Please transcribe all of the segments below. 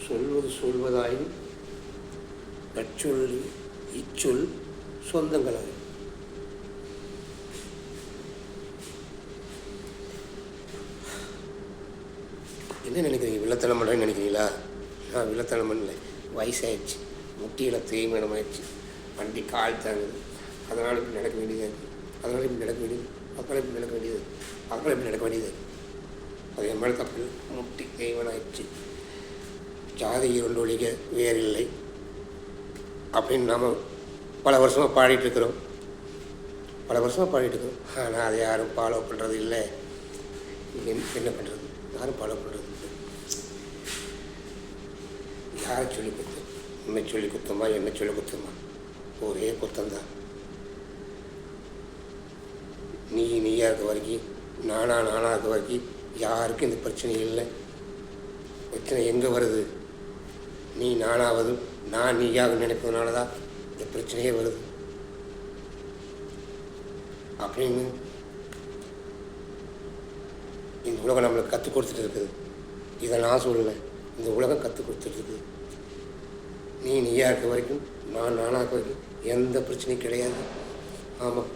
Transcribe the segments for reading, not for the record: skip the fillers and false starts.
சொல்வது சொல்வதாயின் நற்சொல்லி இச்சொல் சொந்தங்களாய். என்ன நினைக்கிறீங்க? வில்லத்தனம் பண்ணுறேன்னு நினைக்கிறீங்களா? நான் வில்லத்தனம் பண்ணல. வயசாகிடுச்சு, முட்டியில் தேய்மானம் ஆயிடுச்சு, வண்டி கால் தாங்குது, அதனால் இப்படி நடக்க வேண்டியதாக இருக்குது, அதனால் இப்படி நடக்க வேண்டியது, அதனால் இப்படி நடக்க வேண்டியது, அதனால் இப்படி நடக்க வேண்டியது. அது என் மேலே தப்பு. முட்டி தேய்மானம் ஆயிடுச்சு, ஜாதி இரண்டு ஒழிக வேறில்லை அப்படின்னு நாம் பல வருஷமாக பாடிட்டுருக்குறோம். ஆனால் அதை யாரும் ஃபாலோ பண்ணுறது இல்லை. என்ன பண்ணுறது? யாரும் ஃபாலோ பண்ணுறது இல்லை. யாரை சொல்லி கொடுத்தோம்? உன்னை சொல்லி கொடுத்தோமா, என்ன சொல்லி கொடுத்தோமா? ஒரே குத்தந்தான். நீயா இருக்க வரைக்கும், நானாக இருக்க வரைக்கும் யாருக்கும் இந்த பிரச்சனை இல்லை. பிரச்சனை எங்கே வருது? நீ நானாவதும் நான் நீயாக நினைப்பதுனால தான் இந்த பிரச்சனையே வருது அப்படின்னு இந்த உலகம் நம்மளுக்கு கற்றுக் கொடுத்துட்டு இருக்குது. இதை நான் சொல்லலை, இந்த உலகம் கற்றுக் கொடுத்துட்டு இருக்குது. நீயா இருக்க வரைக்கும், நானாக இருக்க வரைக்கும் எந்த பிரச்சனையும் கிடையாது. ஆமாம்,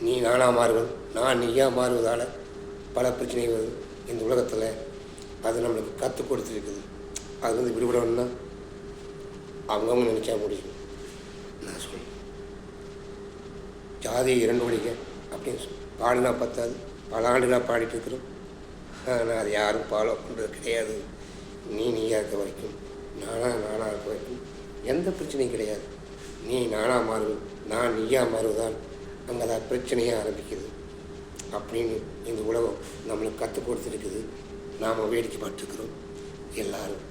நீ நானாக மாறுவது, நான் நீயாக மாறுவதால் பல பிரச்சனை வருது இந்த உலகத்தில். அது நம்மளுக்கு கற்றுக் கொடுத்துருக்குது. அது வந்து விடுபடணும்னா அவங்கவுங்க நினச்சா முடியும். நான் சொல்லுவேன், ஜாதி இரண்டு ஒழிக அப்படின்னு பாடினா பத்தாது, பல ஆண்டுகளாக பாடிட்டு இருக்கிறோம். ஆனால் அது யாரும் ஃபாலோ பண்ணுறது கிடையாது. நீயா இருக்க வரைக்கும், நானாக இருக்க வரைக்கும் எந்த பிரச்சனையும் கிடையாது. நீ நானாக மாறுவது, நான் நீயாக மாறுவதால் அங்கே தான் பிரச்சனையே ஆரம்பிக்குது அப்படின்னு இந்த உலகம் நம்மளுக்கு கற்றுக் கொடுத்துருக்குது. நாம் வேடிக்கை பார்த்துருக்குறோம் எல்லோரும்.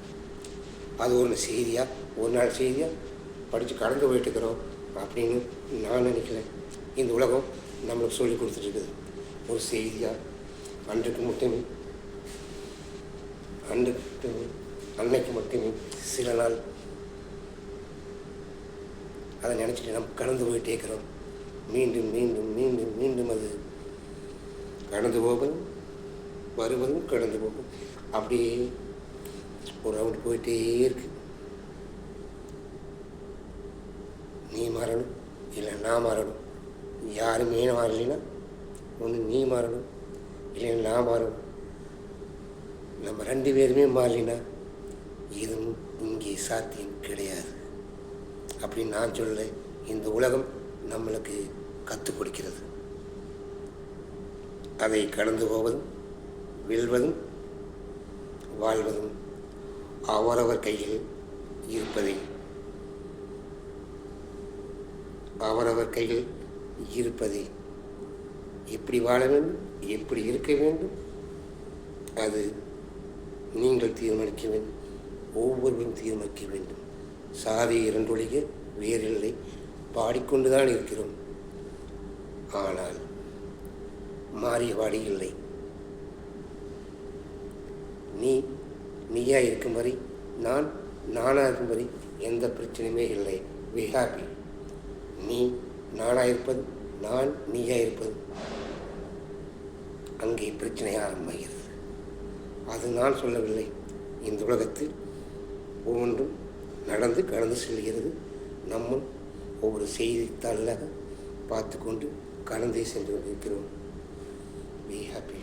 அது ஒரு செய்தியாக, ஒரு நாள் செய்தியாக படித்து கடந்து போயிட்டுருக்குறோம் அப்படின்னு நான் நினைக்கிறேன். இந்த உலகம் நம்மளுக்கு சொல்லி கொடுத்துட்ருக்குது ஒரு செய்தியாக. அன்னைக்கு மட்டுமே சில நாள் அதை நினச்சிட்டு நம்ம கடந்து போயிட்டே இருக்கிறோம். மீண்டும் மீண்டும் மீண்டும் மீண்டும் அது கடந்து போகும், வருவதும் கடந்து போகும். அப்படியே ஒரு ரவுண்டு போயிட்டே இருக்கு. நீ மாறணும், இல்லை நான் மாறணும். யாருமே மாறலைன்னா ஒன்று நீ மாறணும், இல்லை நான் மாறணும். நம்ம ரெண்டு பேருமே மாறலினா இதுவும் இங்கே சாத்தியம் கிடையாது அப்படின்னு நான் சொல்ல. இந்த உலகம் நம்மளுக்கு கற்றுக் கொடுக்கிறது. அதை கடந்து போவதும் வெல்வதும் வாழ்வதும் அவரவர் கையில் இருப்பதை, அவரவர் கையில் இருப்பதை எப்படி வாழ வேண்டும், எப்படி இருக்க வேண்டும், அது நீங்கள் தீர்மானிக்க வேண்டும், ஒவ்வொருவரும் தீர்மானிக்க வேண்டும். சாதி இரண்டு ஒழிக வேறில்லை பாடிக்கொண்டுதான் இருக்கிறோம். ஆனால் மாறிய வாடி இல்லை. நீயா இருக்கும் வரை, நானாக இருக்கும் வரை எந்த பிரச்சனையுமே இல்லை. We happy. நீ நானாக இருப்பது, நான் நீயா இருப்பது, அங்கே பிரச்சனை ஆரம்பமாகிறது. அது நான் சொல்லவில்லை. இந்த உலகத்தில் ஒவ்வொன்றும் நடந்து கடந்து செல்கிறது. நம்ம ஒவ்வொரு செய்தித்தாளாக பார்த்து கொண்டு கடந்தே சென்று கொண்டிருக்கிறோம். We happy.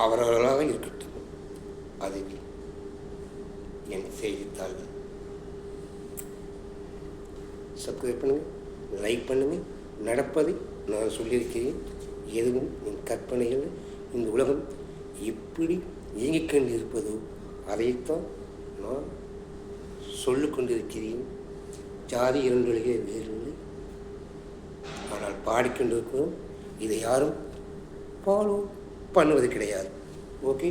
அவரவர்களாக இருக்கட்டும். அதில் என் செய்தித்தாள்கள் சப்ஸ்கிரைப் பண்ணுங்கள், லைக் பண்ணுங்கள். நடப்பதை நான் சொல்லியிருக்கிறேன். எதுவும் என் கற்பனைகள். இந்த உலகம் எப்படி இயங்கிக் கொண்டு இருப்பதோ அதைத்தான் நான் சொல்லிக்கொண்டிருக்கிறேன். ஜாதி இரண்டு ஒழிக வேறில்லை. ஆனால் பாடிக்கொண்டிருக்கிறோம். இதை யாரும் ஃபாலோ பண்ணுவது கிடையாது. ஓகே.